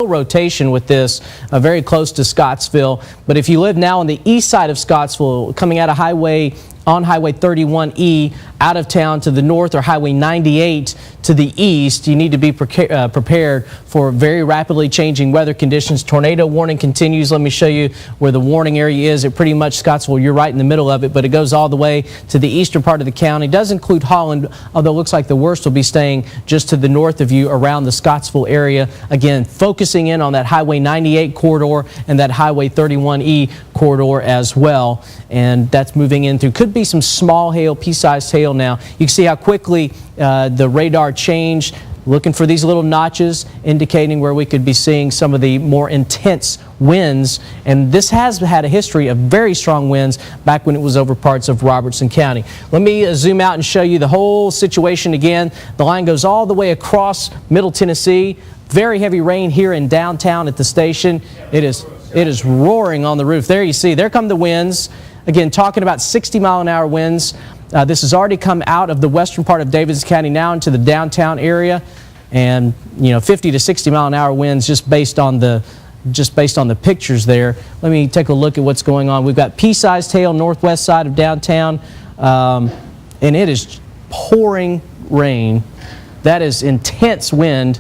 rotation with this, very close to Scottsville. But if you live now on the east side of Scottsville, coming out of Highway 31E out of town to the north, or Highway 98 to the east, you need to be prepared for very rapidly changing weather conditions. Tornado warning continues. Let me show you where the warning area is. At pretty much Scottsville, you're right in the middle of it, but it goes all the way to the eastern part of the county. It does include Holland, although it looks like the worst will be staying just to the north of you around the Scottsville area. Again, focusing in on that Highway 98 corridor and that Highway 31E corridor as well. And that's moving in through, could be some small hail, pea-sized hail now. You can see how quickly the radar changed, looking for these little notches indicating where we could be seeing some of the more intense winds. And this has had a history of very strong winds back when it was over parts of Robertson County. Let me zoom out and show you the whole situation again. The line goes all the way across Middle Tennessee. Very heavy rain here in downtown at the station. It is roaring on the roof. There you see, there come the winds. Again, talking about 60-mile-an-hour winds. This has already come out of the western part of Davidson County now into the downtown area, and 50 to 60-mile-an-hour winds just based on the pictures there. Let me take a look at what's going on. We've got pea-sized hail northwest side of downtown, and it is pouring rain. That is intense wind.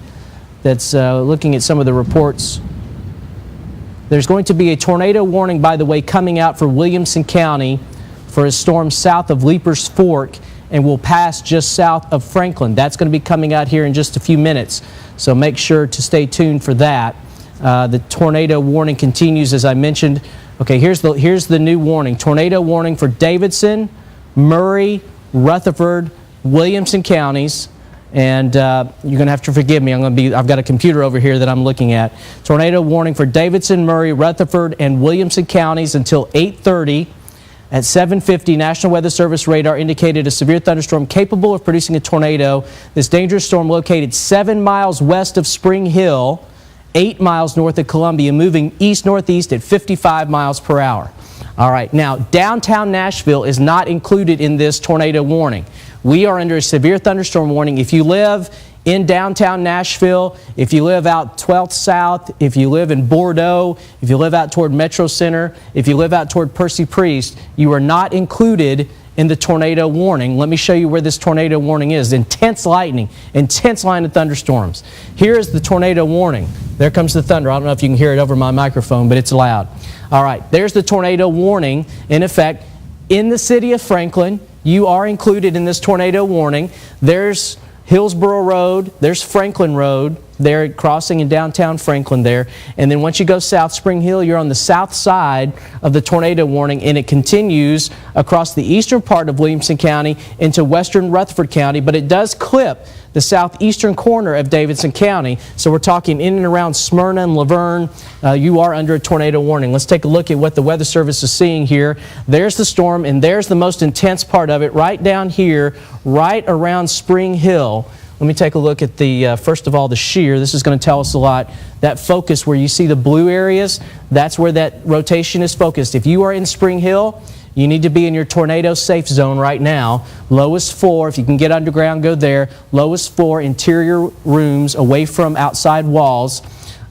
That's looking at some of the reports. There's going to be a tornado warning, by the way, coming out for Williamson County for a storm south of Leapers Fork and will pass just south of Franklin. That's going to be coming out here in just a few minutes, so make sure to stay tuned for that. The tornado warning continues, as I mentioned. Okay, here's the new warning. Tornado warning for Davidson, Murray, Rutherford, Williamson counties. And you're going to have to forgive me. I've got a computer over here that I'm looking at. Tornado warning for Davidson, Murray, Rutherford, and Williamson counties until 8:30. At 7:50, National Weather Service radar indicated a severe thunderstorm capable of producing a tornado. This dangerous storm located 7 miles west of Spring Hill, 8 miles north of Columbia, moving east-northeast at 55 miles per hour. All right, now downtown Nashville is not included in this tornado warning. We are under a severe thunderstorm warning. If you live in downtown Nashville, if you live out 12th South, if you live in Bordeaux, if you live out toward Metro Center, if you live out toward Percy Priest, you are not included in the tornado warning. Let me show you where this tornado warning is. Intense lightning, intense line of thunderstorms. Here is the tornado warning. There comes the thunder. I don't know if you can hear it over my microphone, but it's loud. All right, there's the tornado warning in effect. In the city of Franklin, you are included in this tornado warning. There's Hillsborough Road, there's Franklin Road, there crossing in downtown Franklin there. And then once you go south Spring Hill, you're on the south side of the tornado warning, and it continues across the eastern part of Williamson County into western Rutherford County, but it does clip the southeastern corner of Davidson County. So we're talking in and around Smyrna and Laverne. You are under a tornado warning. Let's take a look at what the Weather Service is seeing here. There's the storm, and there's the most intense part of it right down here, right around Spring Hill. Let me take a look at the, first of all, the shear. This is going to tell us a lot. That focus where you see the blue areas, that's where that rotation is focused. If you are in Spring Hill, you need to be in your tornado safe zone right now. Lowest floor, if you can get underground, go there. Lowest floor, interior rooms away from outside walls.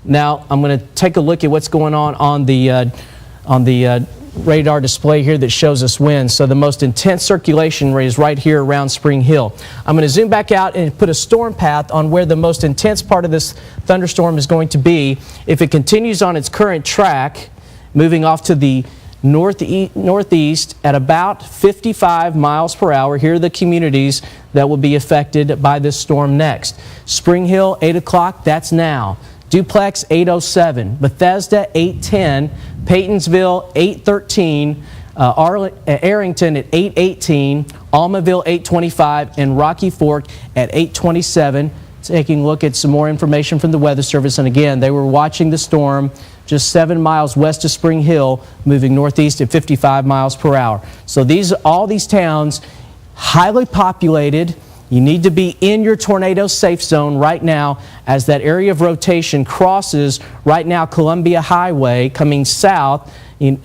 Now, I'm going to take a look at what's going on the radar display here that shows us winds. So the most intense circulation is right here around Spring Hill. I'm going to zoom back out and put a storm path on where the most intense part of this thunderstorm is going to be. If it continues on its current track, moving off to the northeast at about 55 miles per hour, here are the communities that will be affected by this storm next. Spring Hill, 8 o'clock, that's now. Duplex, 8:07. Bethesda, 8:10. Paytonsville, 8:13. Arrington at 8:18. Almaville, 8:25. And Rocky Fork at 8:27. Taking a look at some more information from the Weather Service. And again, they were watching the storm just 7 miles west of Spring Hill, moving northeast at 55 miles per hour. So all these towns, highly populated. You need to be in your tornado safe zone right now as that area of rotation crosses right now Columbia Highway coming south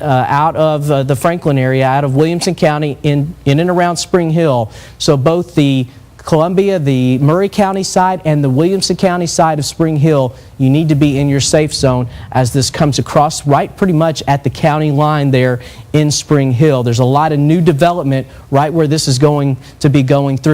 out of the Franklin area, out of Williamson County in and around Spring Hill. So both the Columbia, the Murray County side, and the Williamson County side of Spring Hill, you need to be in your safe zone as this comes across right pretty much at the county line there in Spring Hill. There's a lot of new development right where this is going to be going through.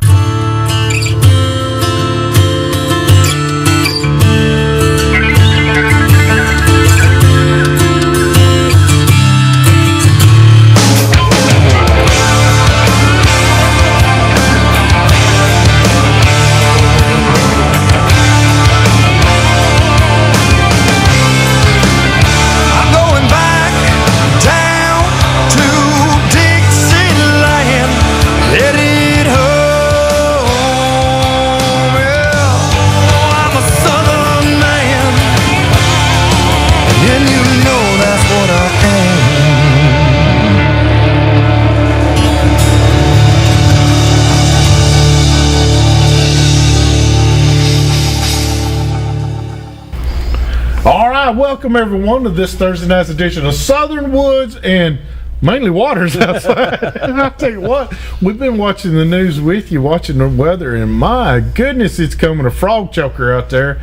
Welcome everyone to this Thursday night's edition of Southern Woods and mainly waters outside. And I'll tell you what, we've been watching the news with you, watching the weather, and my goodness, it's coming a frog choker out there.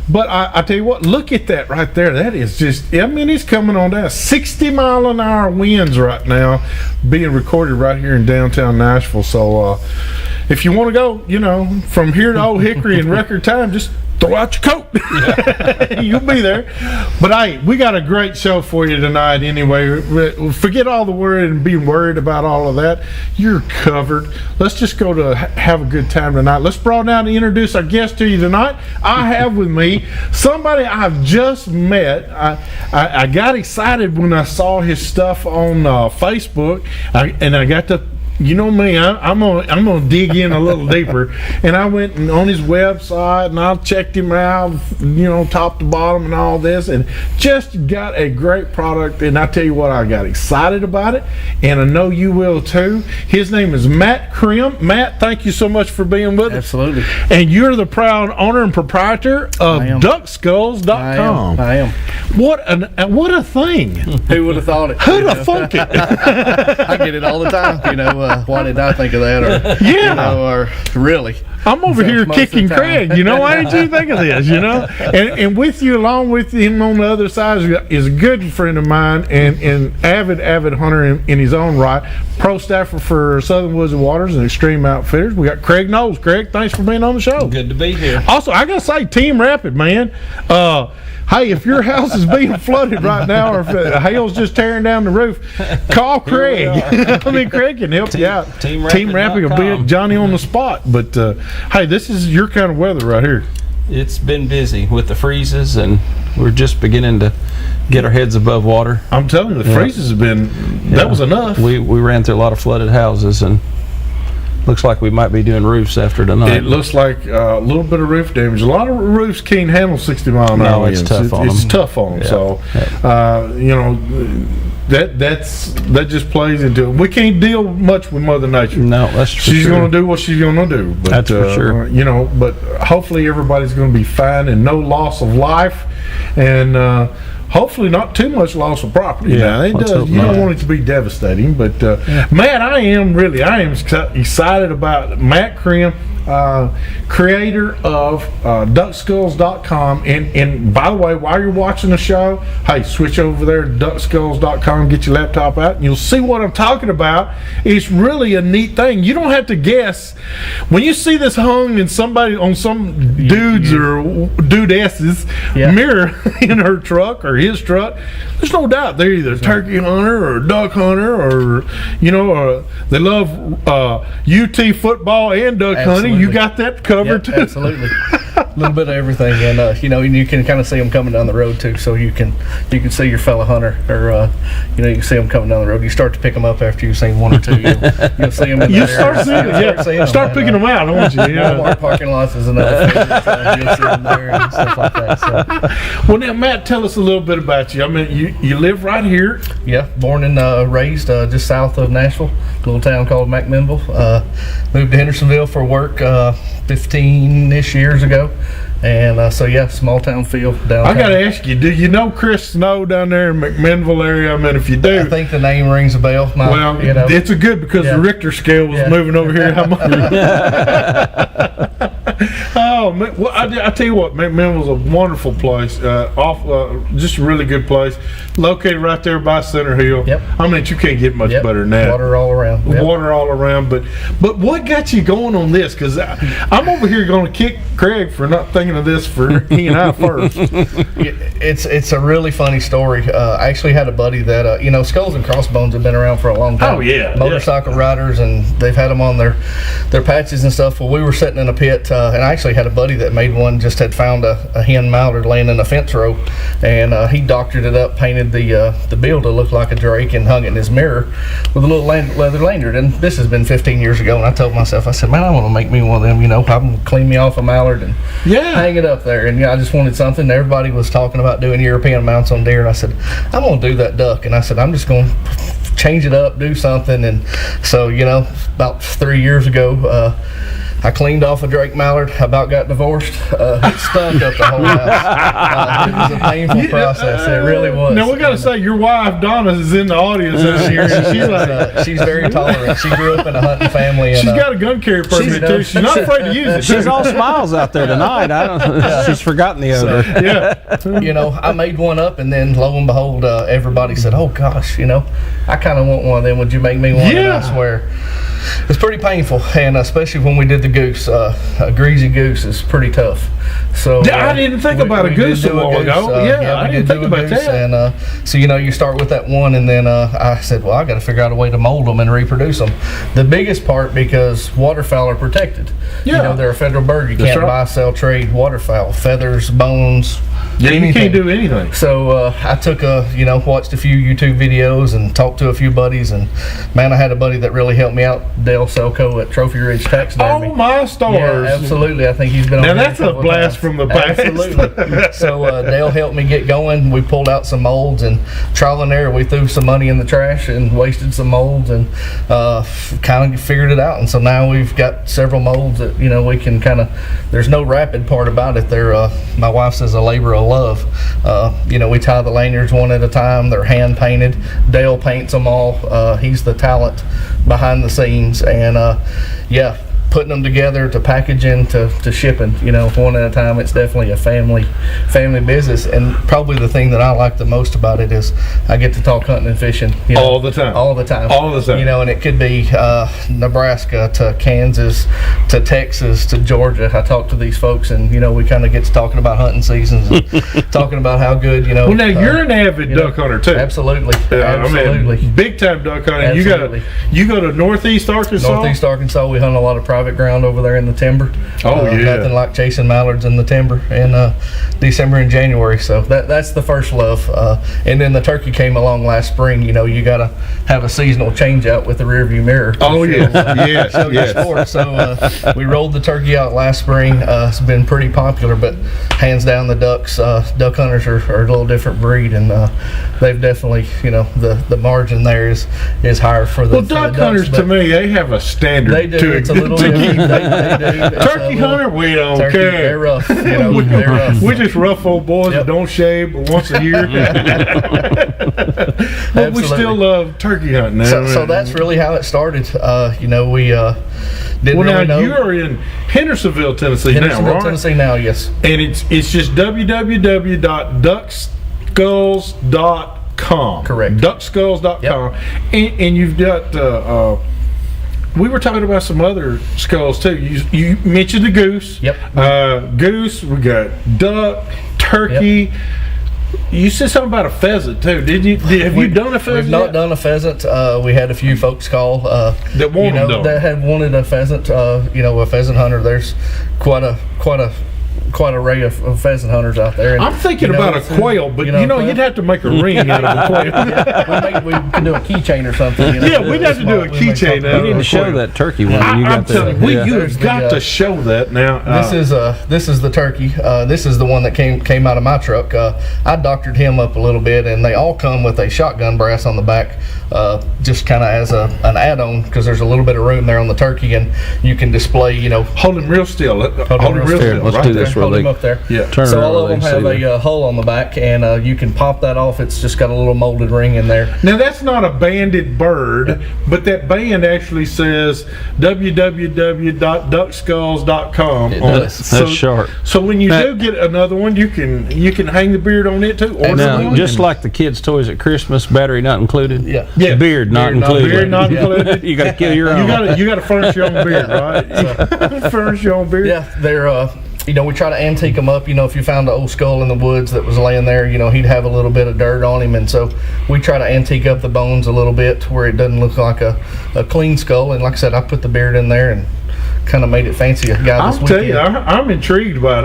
But I tell you what, look at that right there. That is just, I mean, it's coming on down. 60-mile-an-hour winds right now being recorded right here in downtown Nashville. So if you want to go, you know, from here to Old Hickory in record time, just throw out your coat. You'll be there. But hey, we got a great show for you tonight anyway. Forget all the worry and being worried about all of that. You're covered. Let's just go to have a good time tonight. Let's broaden out and introduce our guest to you tonight. I have with me somebody I've just met. I got excited when I saw his stuff on Facebook, and I got to, you know me, I'm gonna dig in a little deeper, and I went on his website and I checked him out, you know, top to bottom and all this, and just got a great product. And I tell you what, I got excited about it, and I know you will too. His name is Matt Krim. Matt, thank you so much for being with us. Absolutely. And you're the proud owner and proprietor of DuckSkulls.com. I am. What a thing! Who would have thought it? Who'd have thunk it? I get it all the time. You know, why did I think of that? Or yeah, you know, or really. I'm over here kicking Craig. You know, why didn't you think of this? You know, and with you, along with him on the other side, is a good friend of mine and avid hunter in his own right. Pro staffer for Southern Woods and Waters and Extreme Outfitters. We got Craig Knowles. Craig, thanks for being on the show. Good to be here. Also, I gotta say, Team Rapid, man. Hey, if your house is being flooded right now, or if hail's just tearing down the roof, call Craig. I mean, Craig can help you out. Team Rapid will be Johnny on the spot. But hey, this is your kind of weather right here. It's been busy with the freezes, and we're just beginning to get our heads above water. I'm telling you, the freezes have been, that was enough. We ran through a lot of flooded houses, and looks like we might be doing roofs after tonight. It looks like a little bit of roof damage. A lot of roofs can't handle 60-mile-an-hour winds. It's tough on them. It's tough on them. Yeah. So, you know, that just plays into it. We can't deal much with Mother Nature. No, that's for She's sure. going to do what she's going to do. But, that's for sure. You know, but hopefully everybody's going to be fine and no loss of life, and hopefully not too much loss of property. Yeah, now, you don't want it to be devastating, but Matt, I am excited about Matt Krim, creator of DuckSkulls.com. And by the way, while you're watching the show, hey, switch over there to DuckSkulls.com, get your laptop out, and you'll see what I'm talking about. It's really a neat thing. You don't have to guess. When you see this hung in somebody on some dude's or dudesses mirror in her truck or his truck, there's no doubt they're either a turkey hunter or a duck hunter, or you know, they love UT football and duck hunting. You got that covered too. Absolutely. A little bit of everything, and you know, and you can kind of see them coming down the road too. So you can see your fellow hunter, or you know, you can see them coming down the road. You start to pick them up after you've seen one or two. You'll see them. You start seeing, start picking them out, don't you? Yeah. Walmart parking lots is another favorite. You'll see them there and stuff like that. So. Well, now Matt, tell us a little bit about you. I mean, you live right here. Yeah, born and raised just south of Nashville, a little town called McMinnville. Moved to Hendersonville for work 15-ish years ago. And so yeah, small town feel downtown. I got to ask you, do you know Chris Snow down there in McMinnville area? I mean, if you do, I think the name rings a bell. well, it's a good because the Richter scale was moving over here. How much? Oh, man, well, I tell you what, McMinnville's a wonderful place. Just a really good place. Located right there by Center Hill. Yep. I mean, you can't get much better than that. Water all around. Yep. Water all around. But what got you going on this? Because I'm over here going to kick Craig for not thinking of this for he and I first. It's a really funny story. I actually had a buddy that Skulls and Crossbones have been around for a long time. Oh, yeah. Motorcycle riders, and they've had them on their patches and stuff. Well, we were sitting in a pit, and I actually had a buddy that made one. Just had found a hen mallard laying in a fence row, and he doctored it up, painted the bill to look like a drake, and hung it in his mirror with a little leather lanyard. And this has been 15 years ago, and I told myself, I said, man, I want to make me one of them. I'm gonna clean me off a mallard and hang it up there. And I just wanted something. Everybody was talking about doing European mounts on deer, and I said, I'm gonna do that duck. And I said, I'm just gonna change it up, do something. And so about 3 years ago, I cleaned off a Drake mallard. I about got divorced. It stunk up the whole house. It was a painful process. It really was. Now we got to say, your wife Donna is in the audience this year. And she's very tolerant. She grew up in a hunting family. And, she's got a gun carry permit too. She's not afraid to use it. She's all smiles out there tonight. She's forgotten the odor. I made one up, and then lo and behold, everybody said, "Oh gosh, I kind of want one of them. Would you make me one?" Yeah. And I swear, it's pretty painful, and especially when we did the goose. A greasy goose is pretty tough. So I didn't think about a goose a while ago. I didn't think about that. And so you start with that one, and then I said, well, I got to figure out a way to mold them and reproduce them. The biggest part, because waterfowl are protected. They're a federal bird. You can't buy, sell, trade waterfowl, feathers, bones. Yeah, you can't do anything. So I took watched a few YouTube videos and talked to a few buddies, and man, I had a buddy that really helped me out, Dale Selco at Trophy Ridge Taxidermy. Oh my stars! Yeah, absolutely. I think he's been on. Now that's a blast from the past. Absolutely. So Dale helped me get going. We pulled out some molds, and trial and error, we threw some money in the trash and wasted some molds, and kind of figured it out. And so now we've got several molds that we can kind of. There's no rapid part about it. They're my wife says a labor of love. We tie the lanyards one at a time. They're hand painted. Dale paints them all. He's the talent behind the scenes, and putting them together to packaging to shipping, one at a time. It's definitely a family business, and probably the thing that I like the most about it is I get to talk hunting and fishing all the time. And it could be Nebraska to Kansas to Texas to Georgia. I talk to these folks, and we kind of get to talking about hunting seasons and talking about how good Well, now you're an avid duck hunter too. Absolutely. I mean, big time duck hunting. Absolutely. You go to Northeast Arkansas. Northeast Arkansas, we hunt a lot of private ground over there in the timber. Nothing like chasing mallards in the timber in December and January. So that's the first love. And then the turkey came along last spring. You got to have a seasonal change out with the rear view mirror. Oh yes. So we rolled the turkey out last spring. It's been pretty popular, but hands down the ducks. Duck hunters are a little different breed, and they've definitely the margin there is higher for the. Well, duck hunters to me, they have a standard. They do. It's a little bit. They do. Turkey hunter, we don't care. They're rough. They're rough. We're just rough old boys that don't shave but once a year. But we still love turkey hunting. So that's really how it started. We didn't really know. You are in Hendersonville, Tennessee now, right? Tennessee now, yes. And it's just www.duckskulls.com. Correct. Duckskulls.com. Yep. And you've got. We were talking about some other skulls too. You mentioned the goose. Yep. Goose. We got duck, turkey. Yep. You said something about a pheasant too. Did you? Have you done a pheasant? We've not done a pheasant. We had a few folks call that wanted that had wanted a pheasant. A pheasant hunter. There's quite a array of pheasant hunters out there. And, I'm thinking about a quail, but you'd have to make a ring out of a quail. We can do a keychain or something. We'd have to do a keychain. You need to show that turkey one. I'm telling you, you've got to show that now. This is the turkey. This is the one that came out of my truck. I doctored him up a little bit, and they all come with a shotgun brass on the back, just kind of as an add-on, because there's a little bit of room there on the turkey, and you can display. Hold him real still. Hold him real still. Let's do this hold him up there. Yeah. Turn So around all of where them they have can see a hole on the back, and you can pop that off. It's just got a little molded ring in there. Now that's not a banded bird, but that band actually says www.duckskulls.com. It does. That's sharp. So when you do get another one, you can hang the beard on it too. Or Now, just like the kids' toys at Christmas, battery not included. Yeah. Yeah. Beard not included. Beard not included. You got to kill your own. You got to furnish your own beard, right? Furnish your own beard. Yeah, they're we try to antique them up. If you found an old skull in the woods that was laying there, he'd have a little bit of dirt on him, and so we try to antique up the bones a little bit to where it doesn't look like a clean skull. And like I said, I put the beard in there and kind of made it fancy. I'll tell you, I'm intrigued by it.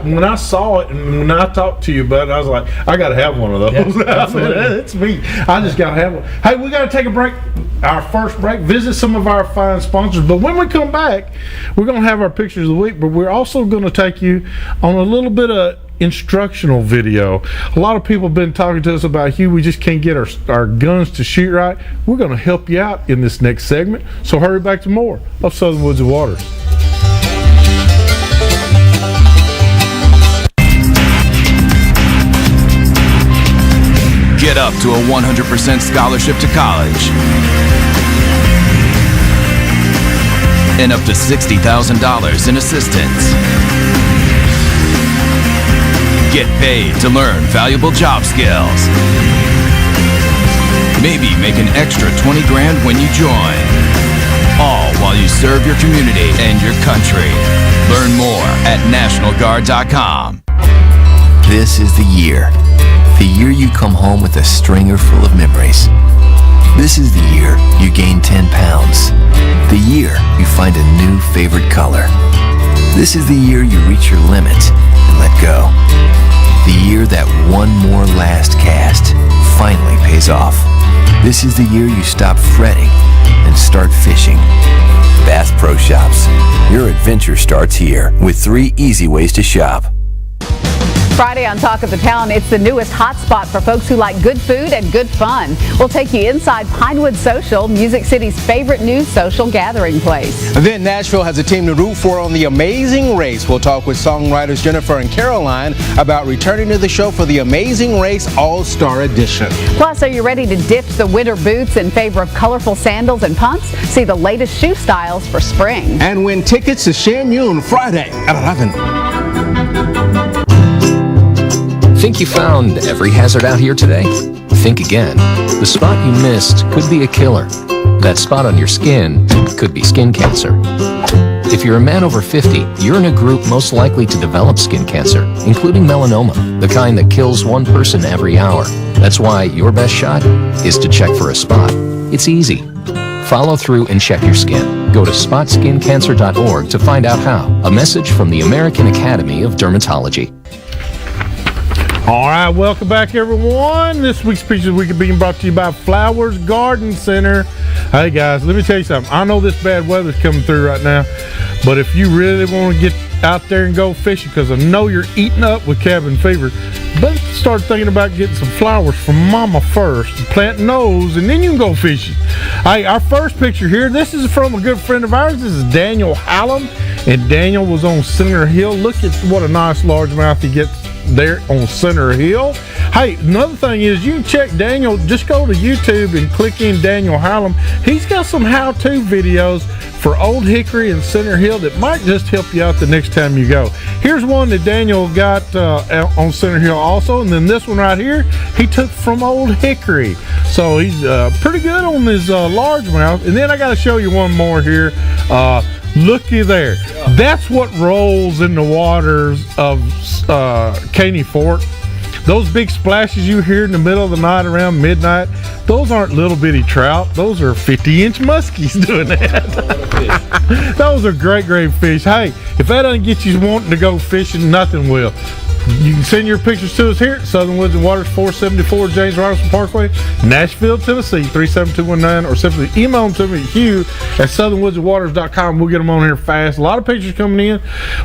When I saw it and when I talked to you about it, I was like, I got to have one of those. Yeah, I mean, it's me. I just got to have one. Hey, we got to take a break. Our first break, visit some of our fine sponsors. But when we come back, we're going to have our pictures of the week, but we're also going to take you on a little bit of instructional video. A lot of people have been talking to us about, Hugh, we just can't get our guns to shoot right. We're going to help you out in this next segment. So hurry back to more of Southern Woods and Waters. Get up to a 100% scholarship to college and up to $60,000 in assistance. Get paid to learn valuable job skills. Maybe make an extra 20 grand when you join. All while you serve your community and your country. Learn more at NationalGuard.com. This is the year. The year you come home with a stringer full of memories. This is the year you gain 10 pounds. The year you find a new favorite color. This is the year you reach your limit and let go. The year that one more last cast finally pays off. This is the year you stop fretting and start fishing. Bass Pro Shops. Your adventure starts here with 3 easy ways to shop. Friday on Talk of the Town, it's the newest hotspot for folks who like good food and good fun. We'll take you inside Pinewood Social, Music City's favorite new social gathering place. Then Nashville has a team to root for on The Amazing Race. We'll talk with songwriters Jennifer and Caroline about returning to the show for The Amazing Race All-Star Edition. Plus, are you ready to ditch the winter boots in favor of colorful sandals and pumps? See the latest shoe styles for spring. And win tickets to Shamune Friday at 11. Think you found every hazard out here today? Think again. The spot you missed could be a killer. That spot on your skin could be skin cancer. If you're a man over 50, you're in a group most likely to develop skin cancer, including melanoma, the kind that kills one person every hour. That's why your best shot is to check for a spot. It's easy. Follow through and check your skin. Go to spotskincancer.org to find out how. A message from the American Academy of Dermatology. All right, welcome back, everyone. This week's Pictures of the Week is being brought to you by Flowers Garden Center. Hey, guys, let me tell you something. I know this bad weather's coming through right now, but if you really want to get out there and go fishing, because I know you're eating up with cabin fever, but start thinking about getting some flowers from Mama first, and planting those, and then you can go fishing. Hey, our first picture here, this is from a good friend of ours. This is Daniel Hallam, and Daniel was on Center Hill. Look at what a nice largemouth he gets there on Center Hill. Hey, another thing is you can check Daniel. Just go to YouTube and click in Daniel Hallam. He's got some how-to videos for Old Hickory and Center Hill that might just help you out the next time you go. Here's one that Daniel got on Center Hill also, and then this one right here he took from Old Hickory. So he's pretty good on his largemouth. And then I got to show you one more here. Looky there. That's what rolls in the waters of Caney Fork. Those big splashes you hear in the middle of the night around midnight, those aren't little bitty trout. Those are 50-inch muskies doing that. Those are great fish. Hey, if that doesn't get you wanting to go fishing, nothing will. You can send your pictures to us here at Southern Woods and Waters, 474 James Robinson Parkway, Nashville, Tennessee, 37219, or simply email them to me, Hugh, at southernwoodsandwaters.com. We'll get them on here fast. A lot of pictures coming in.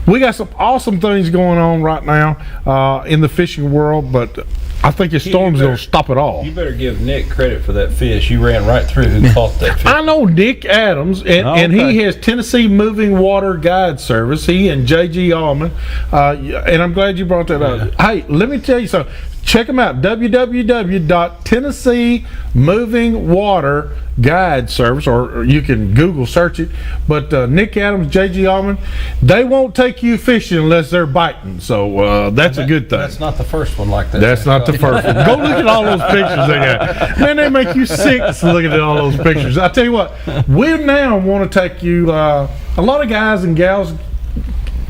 We got some awesome things going on right now in the fishing world, but I think his storm's going to stop it all. You better give Nick credit for that fish. You ran right through who caught that fish. I know Nick Adams, and he has Tennessee Moving Water Guide Service. He and J.G. Allman, and I'm glad you brought that up. Hey, let me tell you something. Check them out, www.Tennessee Moving Water Guide Service, or you can Google search it. But Nick Adams, J.G. Allman, they won't take you fishing unless they're biting. So that's a good thing. That's not the first one like that. That's not the first one. Go look at all those pictures they got. Man, they make you sick looking at all those pictures. I tell you what, we now want to take you. A lot of guys and gals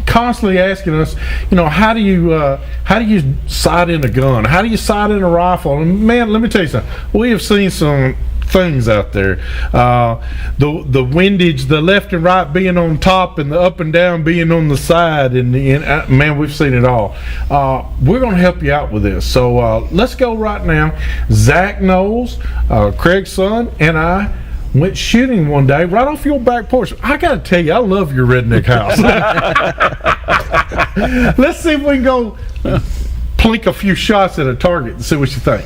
constantly asking us, how do you sight in a gun? How do you sight in a rifle? And man, let me tell you something. We have seen some things out there. The windage, the left and right being on top, and the up and down being on the side, and man, we've seen it all. We're going to help you out with this. So let's go right now. Zac Knowles, Craig's son, and I went shooting one day right off your back porch. I got to tell you, I love your redneck house. Let's see if we can go plink a few shots at a target and see what you think.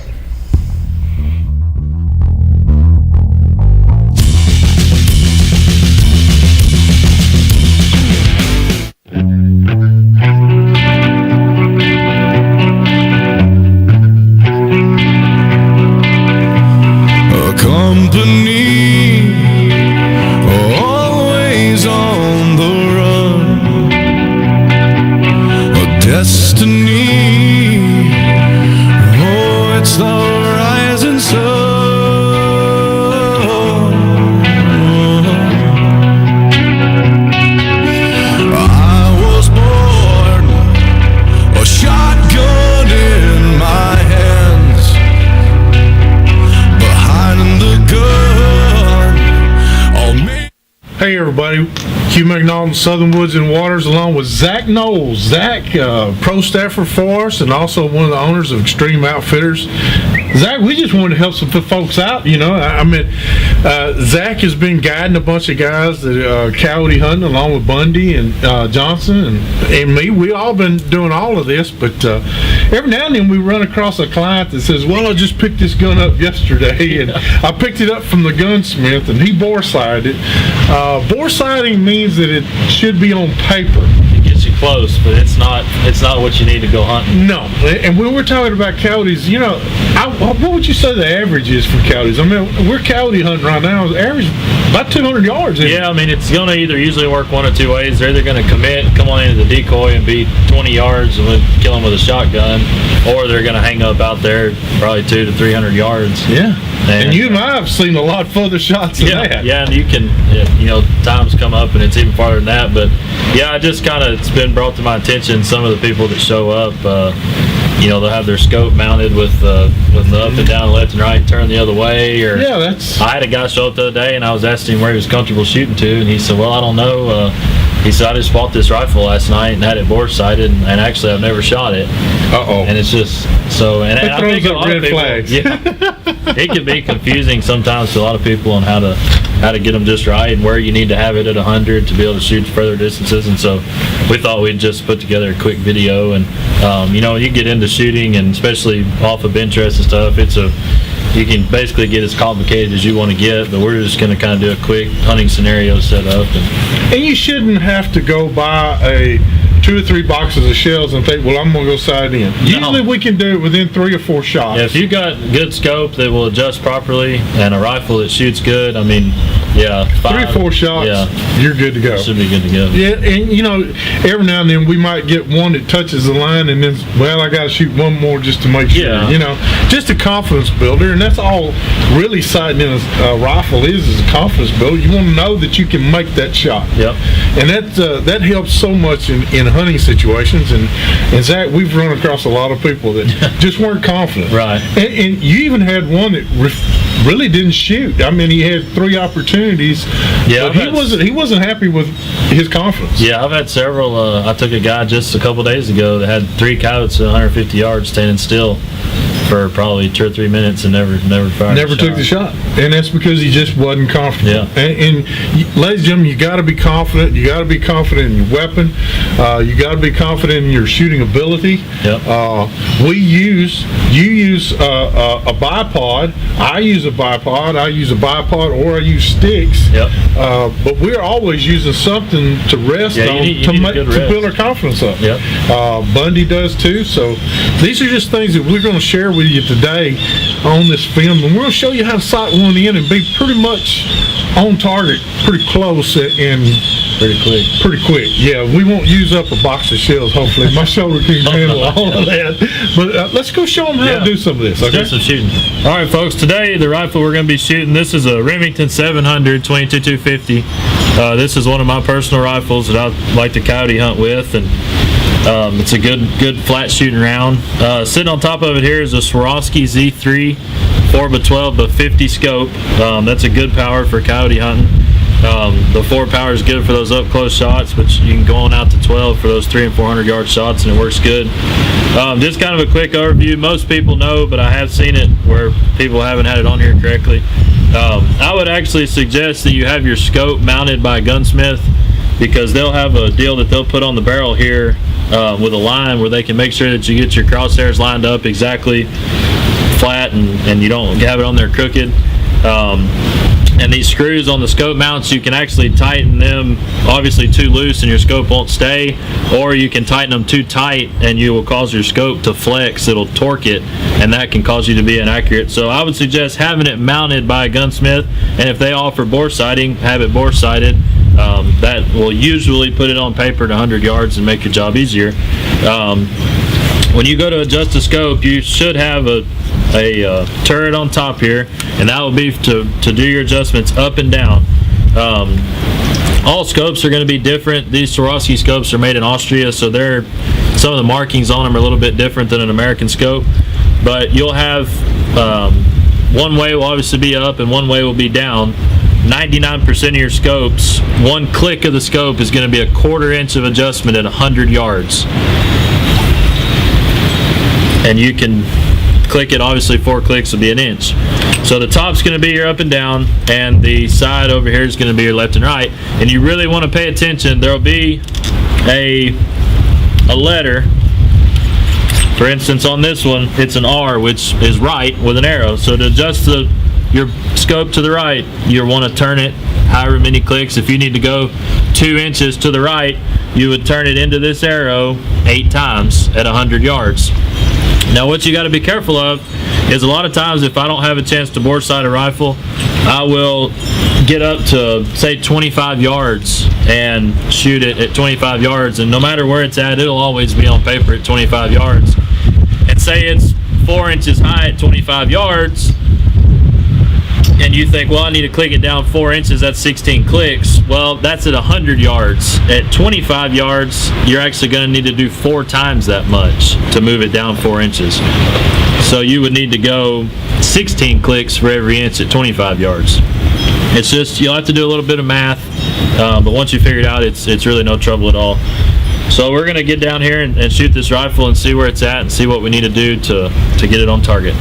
Hey everybody, Hugh McNaughton, Southern Woods and Waters, along with Zac Knowles. Zac, pro staffer for us, and also one of the owners of Extreme Outfitters. Zac, we just wanted to help some folks out. Zac has been guiding a bunch of guys that coyote hunting, along with Bundy and Johnson and me. We all been doing all of this, but every now and then we run across a client that says, "Well, I just picked this gun up yesterday, and I picked it up from the gunsmith, and he bore sighted it." Bore sighting means that it should be on paper. It gets you close, but it's not what you need to go hunting. No, and when we're talking about coyotes, what would you say the average is for coyotes? I mean, we're coyote hunting right now. The average about 200 yards. Yeah, I mean, it's going to either usually work one of two ways. They're either going to come on into the decoy and be 20 yards and kill them with a shotgun, or they're going to hang up out there probably 200 to 300 yards. Yeah. And you and I have seen a lot further shots than that. Yeah, and you can, times come up and it's even farther than that. But yeah, it's been brought to my attention. Some of the people that show up, they'll have their scope mounted with the up and down, left and right, turn the other way. Or I had a guy show up the other day and I was asking him where he was comfortable shooting to, and he said, "Well, I don't know." He said, "I just bought this rifle last night and had it bore sighted, and actually I've never shot it." And it's just so. And I think a lot of people, it can be confusing sometimes to a lot of people on how to get them just right and where you need to have it at 100 to be able to shoot further distances. And so we thought we'd just put together a quick video. And you get into shooting, and especially off of Pinterest and stuff, you can basically get as complicated as you want to get, but we're just going to kind of do a quick hunting scenario setup. And you shouldn't have to go buy 2 or 3 boxes of shells and think, "Well, I'm going to go sight in." Usually we can do it within 3 or 4 shots. Yeah, if you got good scope that will adjust properly and a rifle that shoots good, 3 or 4 shots, you're good to go. Should be good to go. Yeah, and every now and then we might get one that touches the line, and then, I got to shoot one more just to make sure. Just a confidence builder, and that's all really sighting in a rifle is a confidence builder. You want to know that you can make that shot. Yep. And that helps so much in hunting situations. And Zac, we've run across a lot of people that just weren't confident. Right. And you even had one that really didn't shoot. I mean, he had 3 opportunities. Yeah, but he wasn't happy with his confidence. Yeah, I've had several. I took a guy just a couple days ago that had 3 coyotes at 150 yards standing still for probably 2 or 3 minutes and never fired. Never took the shot, and that's because he just wasn't confident. Yeah. And ladies and gentlemen, you got to be confident. You got to be confident in your weapon. You got to be confident in your shooting ability. Yep. You use a bipod. I use a bipod. I use a bipod, or I use sticks. Yep. But we're always using something to rest Yeah, on you need a good to rest. build our confidence up. Yep. Bundy does too. So these are just things that we're going to share with you today on this film, and we're going to show you how to sight one in and be pretty much on target, pretty close, and pretty quick. Yeah, we won't use up a box of shells. Hopefully, my shoulder can handle all of that. But let's go show them how to do some of this. Let's Okay. do some shooting. All right, folks. Today, the rifle we're going to be shooting. This is a Remington 700 22-250. This is one of my personal rifles that I like to coyote hunt with, and it's a good flat shooting round. Sitting on top of it here is a Swarovski Z3 4x12 but 50 scope. That's a good power for coyote hunting. The 4 power is good for those up close shots, but you can go on out to 12 for those 300 and 400 yard shots, and it works good. Just kind of a quick overview. Most people know, but I have seen it where people haven't had it on here correctly. I would actually suggest that you have your scope mounted by a gunsmith, because they'll have a deal that they'll put on the barrel here with a line where they can make sure that you get your crosshairs lined up exactly flat, and you don't have it on there crooked. And these screws on the scope mounts, you can actually tighten them obviously too loose and your scope won't stay, or you can tighten them too tight and you will cause your scope to flex. It'll torque it, and that can cause you to be inaccurate. So I would suggest having it mounted by a gunsmith, and if they offer bore sighting, have it bore sighted. That will usually put it on paper at 100 yards and make your job easier. When you go to adjust the scope, you should have a turret on top here, and that will be to do your adjustments up and down. All scopes are going to be different. These Swarovski scopes are made in Austria, so some of the markings on them are a little bit different than an American scope. But you'll have one way will obviously be up and one way will be down. 99% of your scopes, one click of the scope is going to be a 1/4 inch of adjustment at 100 yards. And you can click it, obviously 4 clicks will be an inch. So the top's going to be your up and down, and the side over here is going to be your left and right. And you really want to pay attention. There will be a letter. For instance, on this one, it's an R, which is right with an arrow. So to adjust your scope to the right, you want to turn it however many clicks. If you need to go 2 inches to the right, you would turn it into this arrow 8 times at 100 yards. Now what you got to be careful of is a lot of times if I don't have a chance to bore sight a rifle, I will get up to say 25 yards and shoot it at 25 yards, and no matter where it's at, it'll always be on paper at 25 yards. And say it's 4 inches high at 25 yards, and you think, well, I need to click it down 4 inches, that's 16 clicks. Well, that's at 100 yards. At 25 yards, you're actually going to need to do 4 times that much to move it down 4 inches. So you would need to go 16 clicks for every inch at 25 yards. It's just, you'll have to do a little bit of math, but once you figure it out, it's really no trouble at all. So we're going to get down here and shoot this rifle and see where it's at and see what we need to do to get it on target.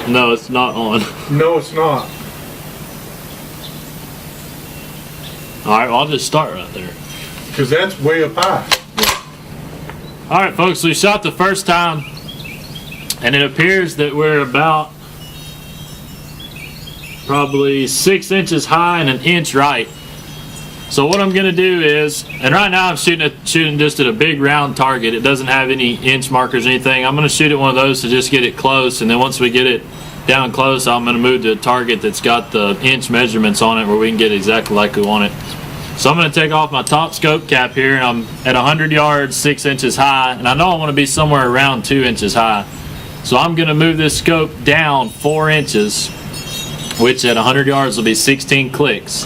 No, it's not on. No, it's not. Alright, I'll just start right there. Because that's way up high. Alright folks, we shot the first time, and it appears that we're about probably 6 inches high and 1 inch right. So what I'm going to do is, and right now I'm shooting just at a big round target. It doesn't have any inch markers or anything. I'm going to shoot at one of those to just get it close, and then once we get it down close, I'm going to move to a target that's got the inch measurements on it where we can get exactly like we want it. So I'm going to take off my top scope cap here, and I'm at 100 yards, 6 inches high, and I know I want to be somewhere around 2 inches high. So I'm going to move this scope down 4 inches, which at 100 yards will be 16 clicks.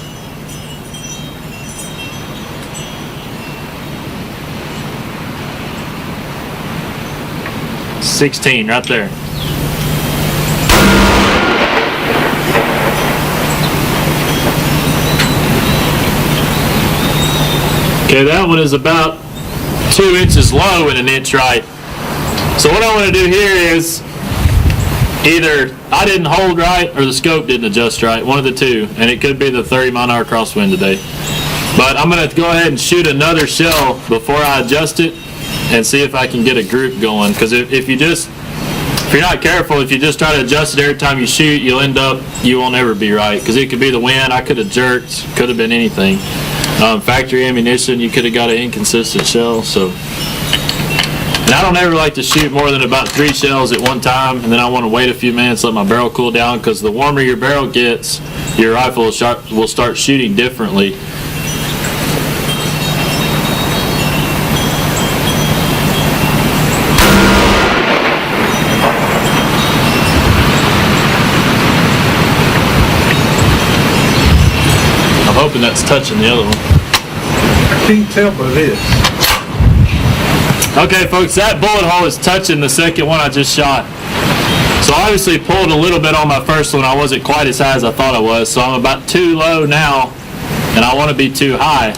$16 right there. Okay, that one is about 2 inches low and 1 inch right. So what I want to do here is either I didn't hold right or the scope didn't adjust right, one of the two, and it could be the 30-mile-an-hour crosswind today. But I'm going to go ahead and shoot another shell before I adjust it and see if I can get a group going. Because if you're not careful, if you just try to adjust it every time you shoot, you won't ever be right. Because it could be the wind, I could have jerked, could have been anything. Factory ammunition, you could have got an inconsistent shell. And I don't ever like to shoot more than about 3 shells at one time, and then I want to wait a few minutes, let my barrel cool down, because the warmer your barrel gets, your rifle will start shooting differently. I'm hoping that's touching the other one. I can't tell by this. Okay, folks, that bullet hole is touching the second one I just shot. So I obviously pulled a little bit on my first one. I wasn't quite as high as I thought I was. So I'm about too low now, and I want to be too high.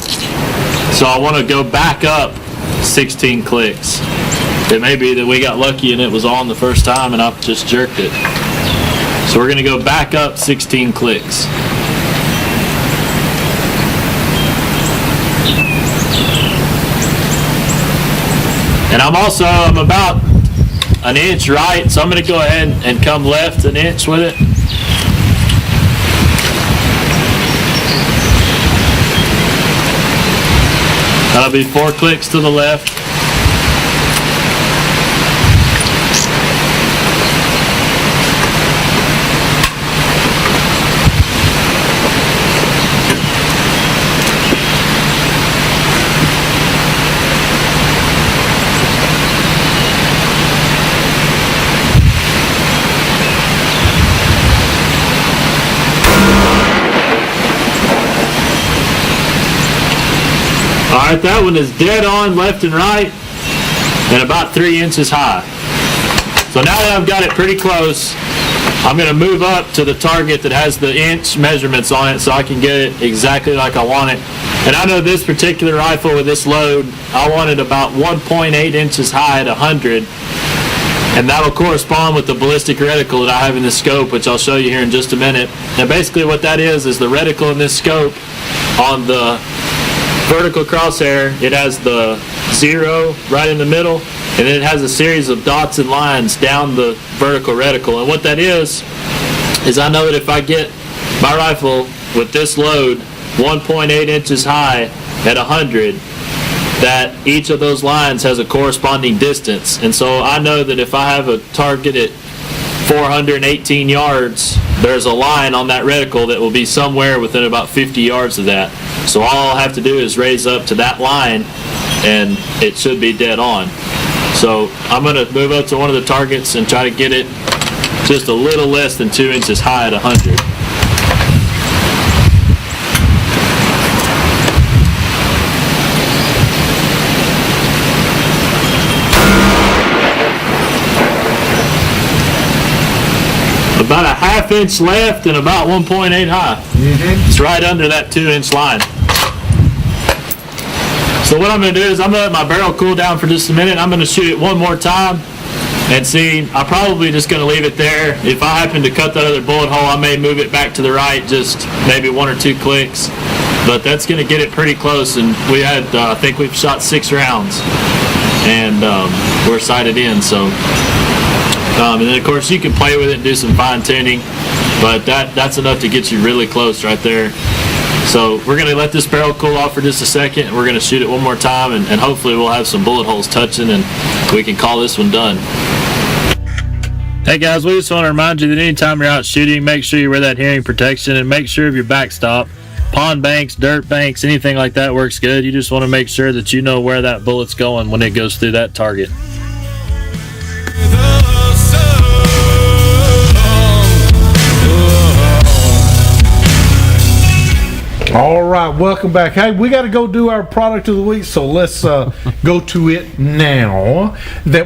So I want to go back up 16 clicks. It may be that we got lucky and it was on the first time and I just jerked it. So we're going to go back up 16 clicks. And I'm about 1 inch right, so I'm going to go ahead and come left 1 inch with it. That'll be 4 clicks to the left. Alright, that one is dead on left and right and about 3 inches high. So now that I've got it pretty close, I'm going to move up to the target that has the inch measurements on it so I can get it exactly like I want it. And I know this particular rifle with this load, I want it about 1.8 inches high at 100. And that'll correspond with the ballistic reticle that I have in this scope, which I'll show you here in just a minute. And basically what that is the reticle in this scope on the vertical crosshair, it has the 0 right in the middle, and then it has a series of dots and lines down the vertical reticle. And what that is I know that if I get my rifle with this load 1.8 inches high at 100, that each of those lines has a corresponding distance. And so I know that if I have a target at 418 yards, there's a line on that reticle that will be somewhere within about 50 yards of that. So all I'll have to do is raise up to that line and it should be dead on. So I'm going to move up to one of the targets and try to get it just a little less than 2 inches high at 100. About a ½ inch left and about 1.8 high. It's right under that 2 inch line. So what I'm going to do is I'm going to let my barrel cool down for just a minute. I'm going to shoot it one more time and see. I'm probably just going to leave it there. If I happen to cut that other bullet hole, I may move it back to the right, just maybe 1 or 2 clicks. But that's going to get it pretty close. And we had, I think we've shot 6 rounds. And we're sighted in, so. And then of course you can play with it and do some fine tuning, but that's enough to get you really close right there. So we're going to let this barrel cool off for just a second, and we're going to shoot it one more time, and hopefully we'll have some bullet holes touching and we can call this one done. Hey guys, we just want to remind you that anytime you're out shooting, make sure you wear that hearing protection and make sure of your backstop. Pond banks, dirt banks, anything like that works good. You just want to make sure that you know where that bullet's going when it goes through that target. All right, welcome back. Hey, we got to go do our product of the week, so let's go to it now. That